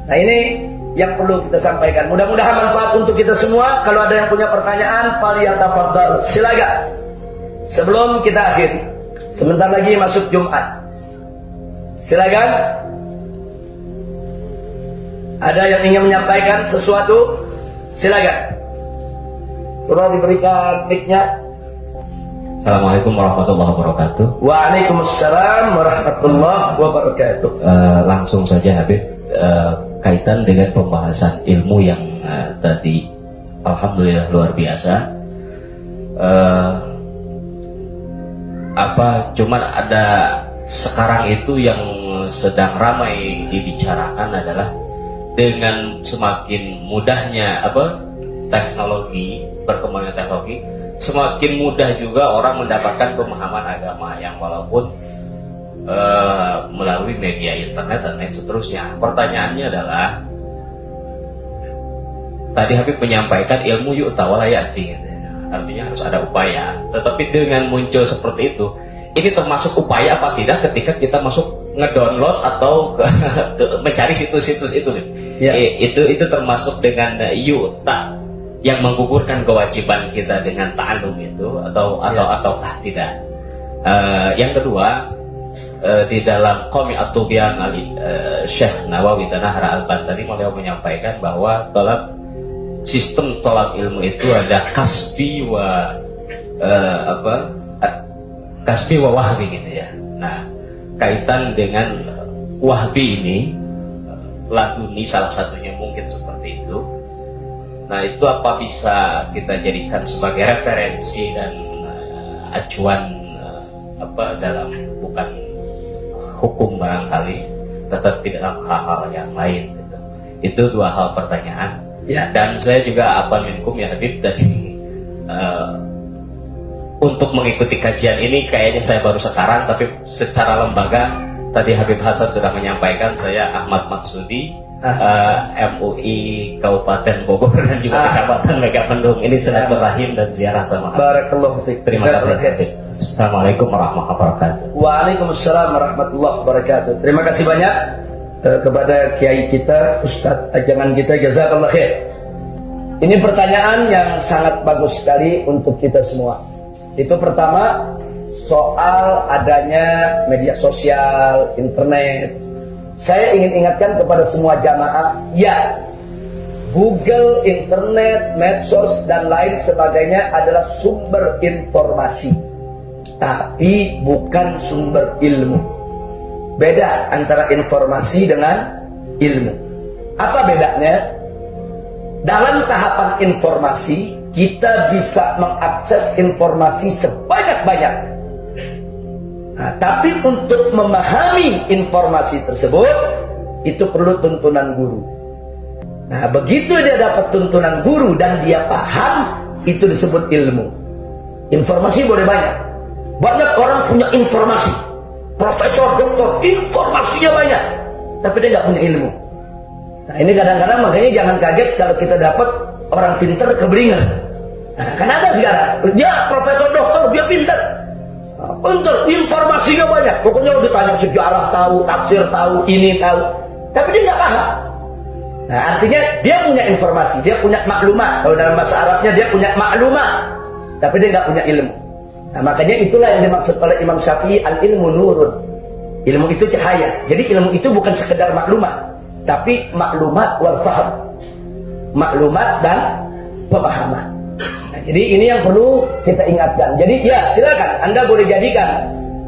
Nah ini yang perlu kita sampaikan. Mudah-mudahan manfaat untuk kita semua. Kalau ada yang punya pertanyaan, falyatafaddal, silakan. Sebelum kita akhir, sebentar lagi masuk Jumat. Silakan. Ada yang ingin menyampaikan sesuatu? Silakan. Coba diberikan mic-nya. Assalamualaikum warahmatullahi wabarakatuh. Waalaikumsalam warahmatullahi wabarakatuh. Langsung saja Habib, kaitan dengan pembahasan ilmu yang tadi alhamdulillah luar biasa. Cuman ada sekarang itu yang sedang ramai dibicarakan adalah dengan semakin mudahnya teknologi, perkembangan teknologi, semakin mudah juga orang mendapatkan pemahaman agama yang walaupun melalui media internet dan lain seterusnya. Pertanyaannya adalah, tadi Habib menyampaikan ilmu yu'ta wa la ya'ti, artinya harus ada upaya. Tetapi dengan muncul seperti itu, ini termasuk upaya apa tidak ketika kita masuk ngedownload atau mencari situs-situs itu? Ya. Itu termasuk dengan yu'ta yang menggugurkan kewajiban kita dengan ta'alum itu ataukah tidak? Yang kedua, di dalam Qami At-Tubyan Syekh Nawawi Tanahra Al-Bantari beliau menyampaikan bahwa sistem tolak ilmu itu ada kasbi wa wahbi gitu ya. Nah, kaitan dengan wahbi ini, laduni salah satunya mungkin seperti itu. Nah, itu apa bisa kita jadikan sebagai referensi dan acuan dalam bukan hukum barangkali, tetapi dalam hal-hal yang lain gitu. Itu dua hal pertanyaan. Ya, dan saya juga minkum ya Habib tadi untuk mengikuti kajian ini kayaknya saya baru sekarang, tapi secara lembaga tadi Habib Hasan sudah menyampaikan. Saya Ahmad Maksudi, MUI Kabupaten Bogor dan juga Kecamatan Megamendung. Ini silaturahim dan ziarah sama Habib. Barakallahu fiik. Terima kasih Habib. Assalamualaikum warahmatullahi wabarakatuh. Waalaikumsalam warahmatullahi wabarakatuh. Terima kasih banyak kepada kiai kita, Ustadz ajangan kita, jazakallah khair. Ini pertanyaan yang sangat bagus sekali untuk kita semua. Itu pertama, soal adanya media sosial, internet. Saya ingin ingatkan kepada semua jamaah, ya, Google, internet, medsos dan lain sebagainya adalah sumber informasi, tapi bukan sumber ilmu. Beda antara informasi dengan ilmu. Apa bedanya? Dalam tahapan informasi, kita bisa mengakses informasi sebanyak-banyak. Nah, tapi untuk memahami informasi tersebut, itu perlu tuntunan guru. Nah, begitu dia dapat tuntunan guru dan dia paham, itu disebut ilmu. Informasi boleh banyak. Banyak orang punya informasi, profesor, doktor, informasinya banyak, tapi dia nggak punya ilmu. Nah, ini kadang-kadang makanya jangan kaget kalau kita dapat orang pintar keberingan. Nah, kan ada sekarang, dia profesor, doktor, dia pintar, informasinya banyak. Pokoknya udah tanya sejarah tahu, tafsir tahu, ini tahu, tapi dia nggak paham. Nah, artinya dia punya informasi, dia punya maklumat. Kalau dalam bahasa Arabnya dia punya maklumat, tapi dia nggak punya ilmu. Nah, makanya itulah yang dimaksud oleh Imam Syafi'i, al-ilmu nurun. Ilmu itu cahaya. Jadi ilmu itu bukan sekedar maklumat, tapi maklumat wal faham. Maklumat dan pemahaman. Nah, jadi ini yang perlu kita ingatkan. Jadi ya silakan Anda boleh jadikan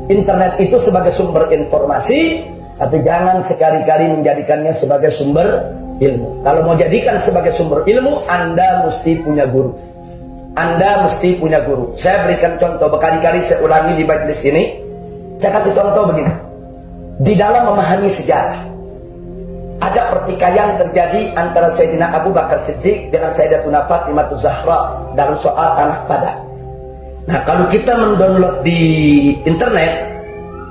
internet itu sebagai sumber informasi, tapi jangan sekali-kali menjadikannya sebagai sumber ilmu. Kalau mau jadikan sebagai sumber ilmu, Anda mesti punya guru. Anda mesti punya guru. Saya berikan contoh, berkali-kali saya ulangi di majelis ini. Saya kasih contoh begini. Di dalam memahami sejarah, ada pertikaian terjadi antara Sayyidina Abu Bakar Siddiq dengan Sayyidatuna Fatimah Zahra dalam soal tanah Fadak. Nah, kalau kita mendownload di internet,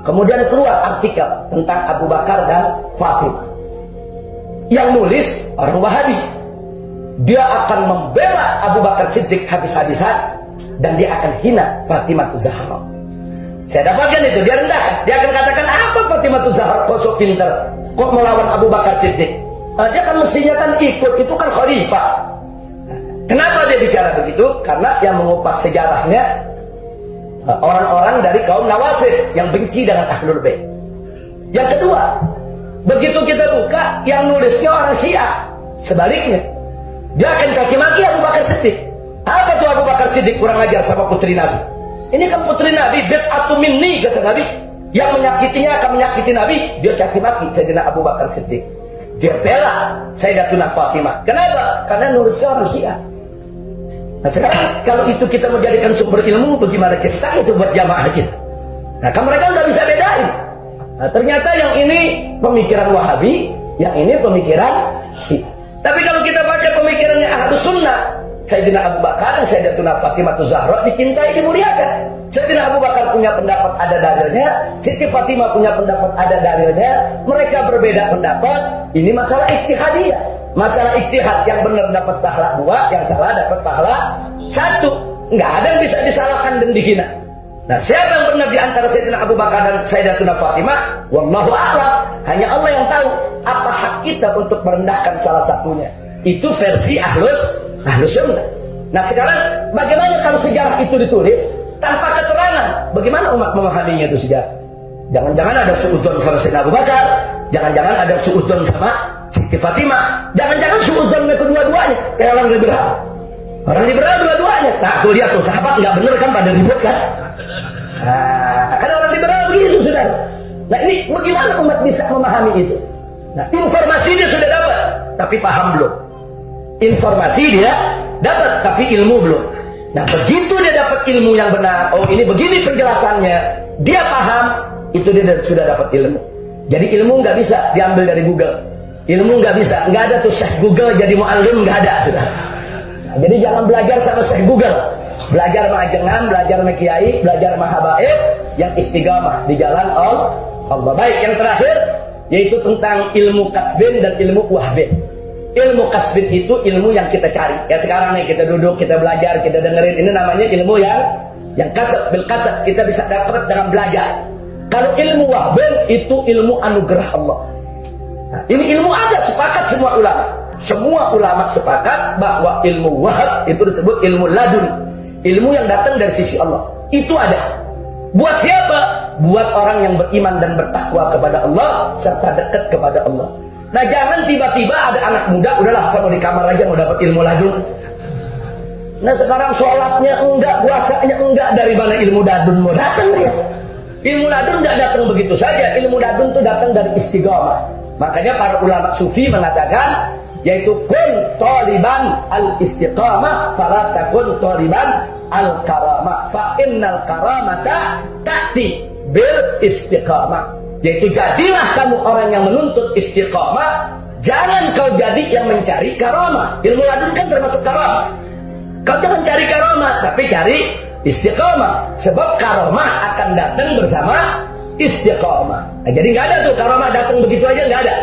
kemudian keluar artikel tentang Abu Bakar dan Fatimah. Yang nulis orang Wahabi. Dia akan membela Abu Bakar Siddiq habis-habisan dan dia akan hina Fatimah Zahra. Saya dapatkan itu, dia rendahkan. Dia akan katakan, apa Fatimah Zahra kok sok pintar, kok melawan Abu Bakar Siddiq? Dia kan mestinya kan ikut, itu kan khalifah. Kenapa dia bicara begitu? Karena yang mengupas sejarahnya orang-orang dari kaum Nawasib yang benci dengan Ahlul Bait. Yang kedua, begitu kita buka, yang nulisnya orang Syiah. Sebaliknya, dia akan caci maki Abu Bakar Siddiq. Apa tuh Abu Bakar Siddiq kurang ajar sama putri Nabi? Ini kan putri Nabi, bid'atu minni kata Nabi. Yang menyakitinya akan menyakiti Nabi, dia caci maki Sayyidina Abu Bakar Siddiq. Dia bela Sayyidatuna Fatimah. Kenapa? Karena nulisnya orang Syiah. Nah sekarang kalau itu kita menjadikan sumber ilmu, bagaimana kita itu buat jamaah kita? Nah kan mereka nggak bisa bedain. Nah, ternyata yang ini pemikiran Wahabi, yang ini pemikiran Syiah. Tapi kalau kita baca pemikirannya Ahlus Sunnah, Sayyidina Abu Bakar dan Sayyidatuna Fatimah Zahra dicintai, dimuliakan. Sayyidina Abu Bakar punya pendapat ada dalilnya, Siti Fatimah punya pendapat ada dalilnya. Mereka berbeda pendapat. Ini masalah ijtihadiyah. Masalah ijtihad, yang benar dapat pahala 2, yang salah dapat pahala 1. Nggak ada yang bisa disalahkan dan dihina. Nah, siapa yang benar di antara Sayyidina Abu Bakar dan Sayyidatuna Fatimah? Wallahu a'lam. Hanya Allah yang tahu apa hak kita untuk merendahkan salah satunya. Itu versi Ahlus Sunnah. Nah, sekarang bagaimana kalau sejarah itu ditulis tanpa keterangan? Bagaimana umat memahaminya itu sejarah? Jangan-jangan ada suudzon sama Sayyidina Abu Bakar, jangan-jangan ada suudzon sama Siti Fatimah, jangan-jangan suudzon kedua-duanya kayak orang liberal. Orang liberal dua-duanya. Nah, tuh lihat tuh sahabat nggak bener kan pada ribut kan? Nah, kan orang liberal begitu sudah. Nah, ini bagaimana umat bisa memahami itu? Nah, informasi dia sudah dapat, tapi paham belum? Informasi dia dapat, tapi ilmu belum. Nah, begitu dia dapat ilmu yang benar, oh ini begini penjelasannya, dia paham, itu dia sudah dapat ilmu. Jadi ilmu nggak bisa diambil dari Google. Ilmu nggak bisa, nggak ada tuh Syekh Google jadi mu'allim, nggak ada sudah. Nah, jadi jangan belajar sama Syekh Google. Belajar sama ajengan, belajar sama kiai, belajar sama habaib yang istiqamah di jalan Allah. Baik, yang terakhir yaitu tentang ilmu kasbin dan ilmu wahbin. Ilmu kasbin itu ilmu yang kita cari. Ya sekarang nih kita duduk, kita belajar, kita dengerin, ini namanya ilmu yang kasab, bil kasab, kita bisa dapat dengan belajar. Kalau ilmu wahbin itu ilmu anugerah Allah. Nah, ini ilmu ada, sepakat semua ulama. Semua ulama sepakat bahwa ilmu wahab itu disebut ilmu ladun. Ilmu yang datang dari sisi Allah. Itu ada. Buat siapa? Buat orang yang beriman dan bertakwa kepada Allah serta dekat kepada Allah. Nah, jangan tiba-tiba ada anak muda, udahlah saya mau di kamar aja mau dapat ilmu ladun. Nah, sekarang sholatnya enggak, puasanya enggak, dari mana ilmu ladun mau datang ya? Ilmu ladun enggak datang begitu saja. Ilmu ladun itu datang dari istiqamah. Makanya para ulama sufi mengatakan, yaitu kun taliban al-istiqamah fala takun taliban al-karamah fa innal karamata ta'ti bil istiqamah. Yaitu jadilah kamu orang yang menuntut istiqamah, jangan kau jadi yang mencari karamah. Ilmu ladun kan termasuk karamah. Kau jangan cari karamah, tapi cari istiqamah. Sebab karamah akan datang bersama istiqamah. Nah, jadi nggak ada tuh karamah datang begitu aja, nggak ada.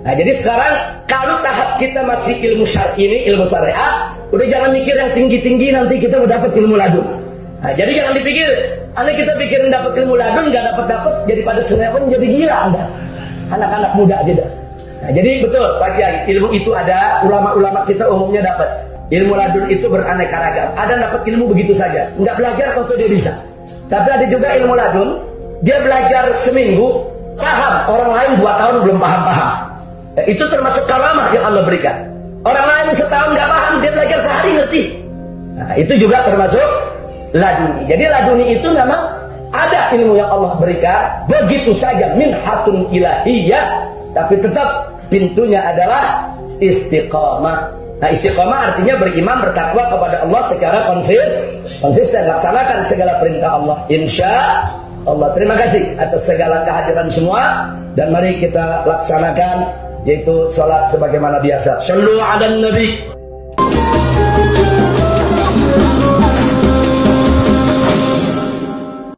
Nah, jadi sekarang kalau tahap kita masih ilmu syar'i ini, ilmu syariat, udah jangan mikir yang tinggi-tinggi nanti kita mau dapat ilmu ladun. Nah, jadi jangan dipikir, kita pikirin dapat ilmu ladun nggak dapat, jadi pada senewan jadi gila Anda. Anak-anak muda aja dah. Nah, jadi betul Pak Kiai, ilmu itu ada, ulama-ulama kita umumnya dapat. Ilmu ladun itu beraneka ragam. Ada dapat ilmu begitu saja, nggak belajar kalau dia bisa. Tapi ada juga ilmu ladun, dia belajar seminggu, paham, orang lain 2 tahun belum paham-paham. Nah, itu termasuk karamah yang Allah berikan. Orang lain setahun nggak paham, dia belajar sehari ngerti. Nah, itu juga termasuk laduni. Jadi laduni itu memang ada ilmu yang Allah berikan begitu saja, minhatun ilahiyah, tapi tetap pintunya adalah istiqamah. Nah, istiqamah artinya beriman, bertakwa kepada Allah secara konsisten, laksanakan segala perintah Allah. Insya Allah. Terima kasih atas segala kehadiran semua, dan mari kita laksanakan yaitu salat sebagaimana biasa. Shallu 'alan nabi.